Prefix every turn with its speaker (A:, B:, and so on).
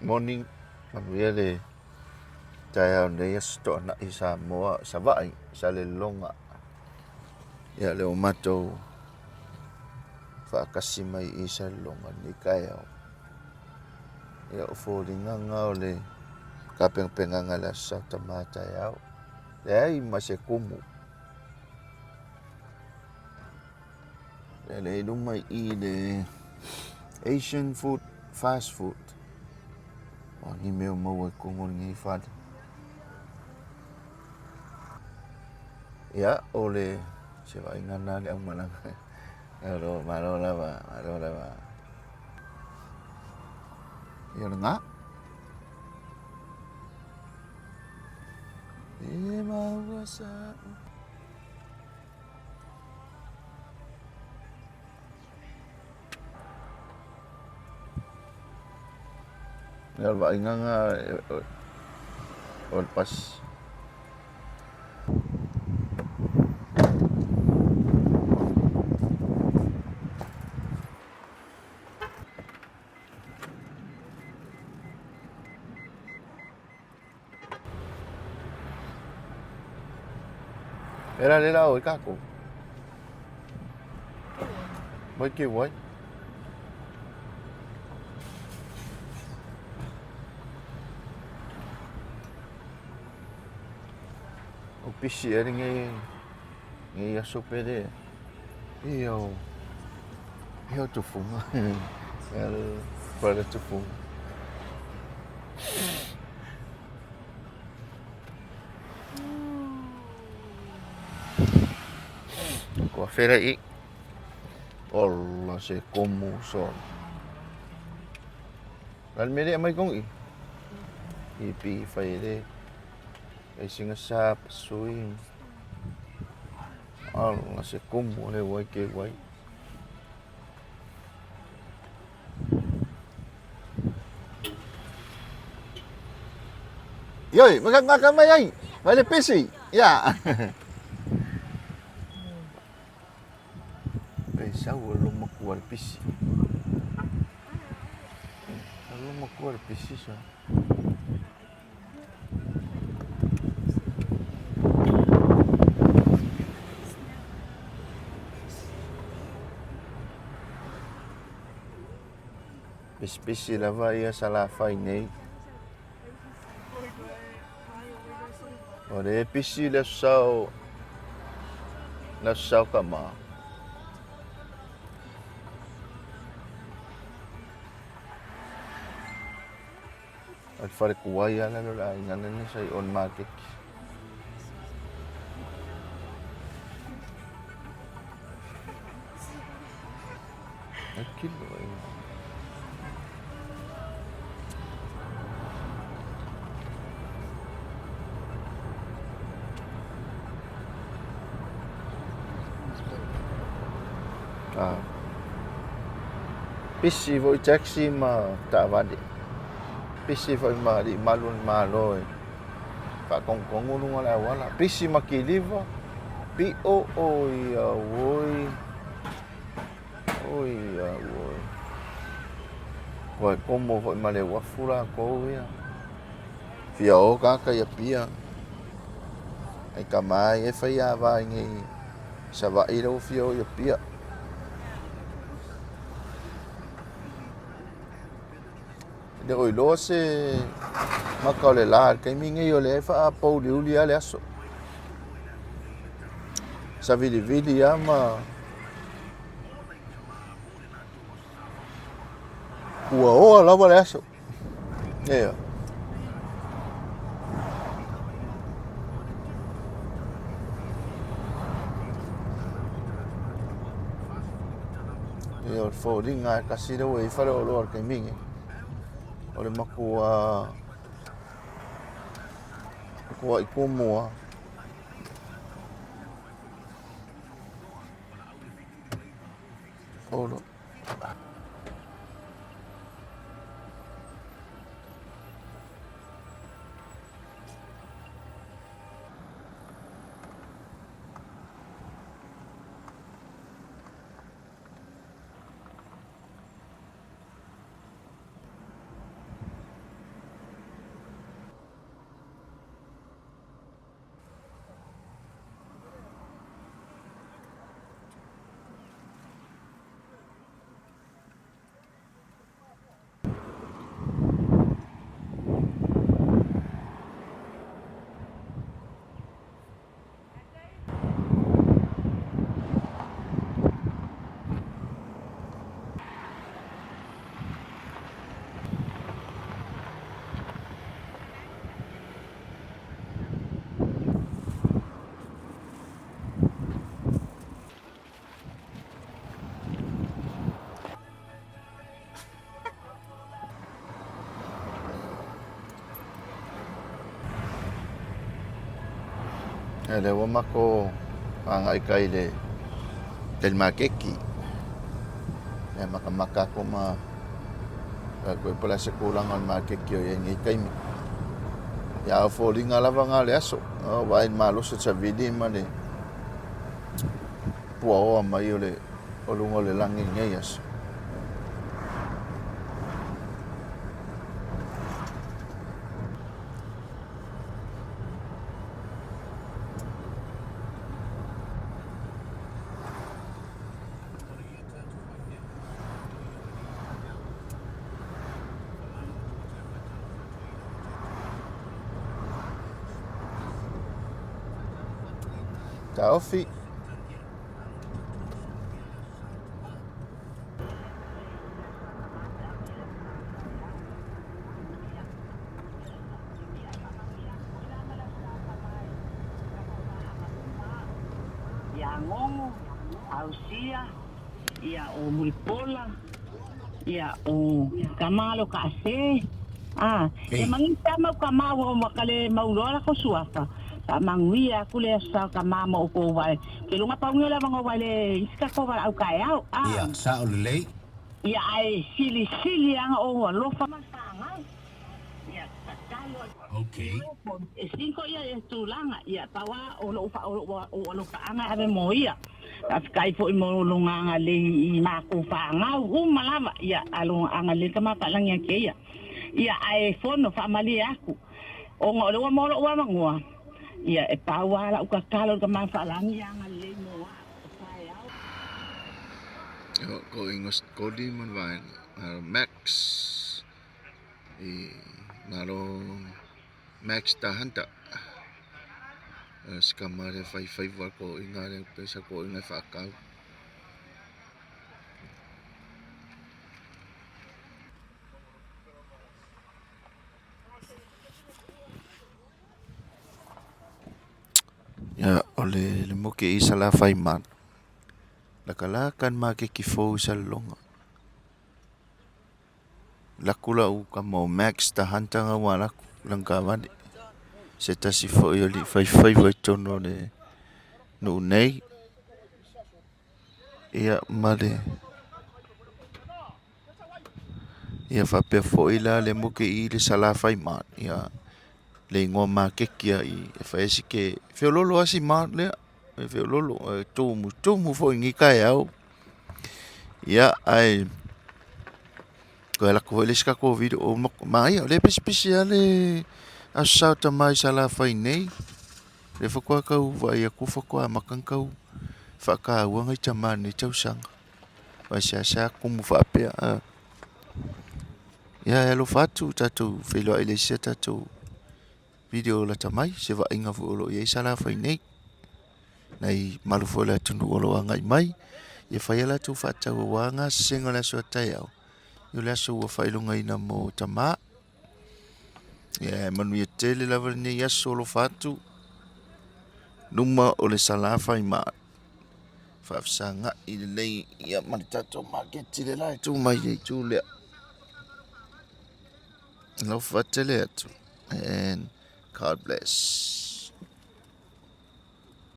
A: Morning. Really. Tayo na yasto na isa mo SAVAII sa lelonga. Ya le mato whaakasimai I sa longa ni kaya. Ya uforinga ngaole kapeng-penga la sa tamata yao. Ya masekumu. Le lumai I le Asian food, fast food. Ni meu mau kungon ngi fad. Ya ole SAVAII ngana le ang malang. Malo lava. Yun nga. Mawasa. SAVAII nga pas. Era lela oi kako. Mới kêu ấy. O pisi era ngi asopede. Io tu fumo. El para tu fumo. Ko fera I. Allah se como son. Al mere mai kong I pi fai de. Ai singa sap swing. Allah se como le wai ke wai. Yoi, makan mai ai. Vai le pesi. Ya. Sao lo makuar pisi. Lo makuar pisi sa. Pisi lava ia SAVAII nei. Ore pisi le sao kama. At fare kuwaya la lola ngana ni sa on market. Kilo ay. Pisi voi taxi ma tawadi. Pisi foi mari malun maloi. Ka kong wala wala. Pisi makiliva. Pi oi. Wai como foi male wafura ko ia. Fia o ka ia pia. Ai kamai e fai ava ngi SAVAII lo fia ia pia. De oi lo se makale la kai mingi yo le fa po liuli ale aso. Sa vili ama ua lava le aso. Yeah. Yo fo dinga kasi do e fa lo kai mingi. Ole makua I como olo Ele ua mako anga kai le makeki. Ya maka ko ma ko pala se kulang al makeki o yengi kai mi. Ya folinga lava nga le aso. Wa in malo se savidi ma le pua o mai o le olungo le langi ngai aso. Ta ofi.
B: Ia ngongo, ausia, ia o muipola, ia o kamalo kaase. E mangita mau kamao o makale maulora ko suafa. Ta manguia kule sa kamama o ko vai. Ke lunga paungela mga wale iska ko vai au kai au.
C: Ia sa o lei.
B: Ia ai sili anga o lofa masanga. Ia tatalo.
C: Okay.
B: E cinco ia e tulanga ia tawa o lo fa o lo ka anga ave moia. Afkai fo mo lunga le I mako fa nga malava ia alo anga le kama palang ya ke ia. Ia ai fono fa mali aku. O ngolo mo lo wa mangua. Ia e pawala o ka kalo ka ma fa lang ia anga le mo wa.
A: Ko ingos kodi man vain Max I naro Max tahanta skamare fai wa ko ingare pesa ko inga fakau ya ole le moke I sala fai man lakalakan make ki fo salonga lakula u kamo Max tahanta nga wala langkawani se tasi fo yoli fai wa tono ne no nei ia male ia fa pe fo ila le moke I le sala fai man ia le ngo makekia I fa esike fe lolo asi man le fe lolo tomu fo ngi kai au ia ai ko la ko le ska ko video o mai le especiale a sauta mai sala fai nei le fo ko ka u vai ku fo ko makanka u fa ka u ngai chama ni chau sang va sa ku mu fa pe ya lo fatu tatu fe lo ile se tatu video la tamai se va inga fu lo ye sala fai nei nei malu fo la tunu lo ngai mai ye fa la tu fa ta wanga singa la so tai au yo la so wa fa ilunga ina mo tama ye manu ye tele la verne ya solo fatu numa o le sala fai ma fa sanga I le nei ya manitato market le la tu mai ye tu le no fa tele atu and God bless.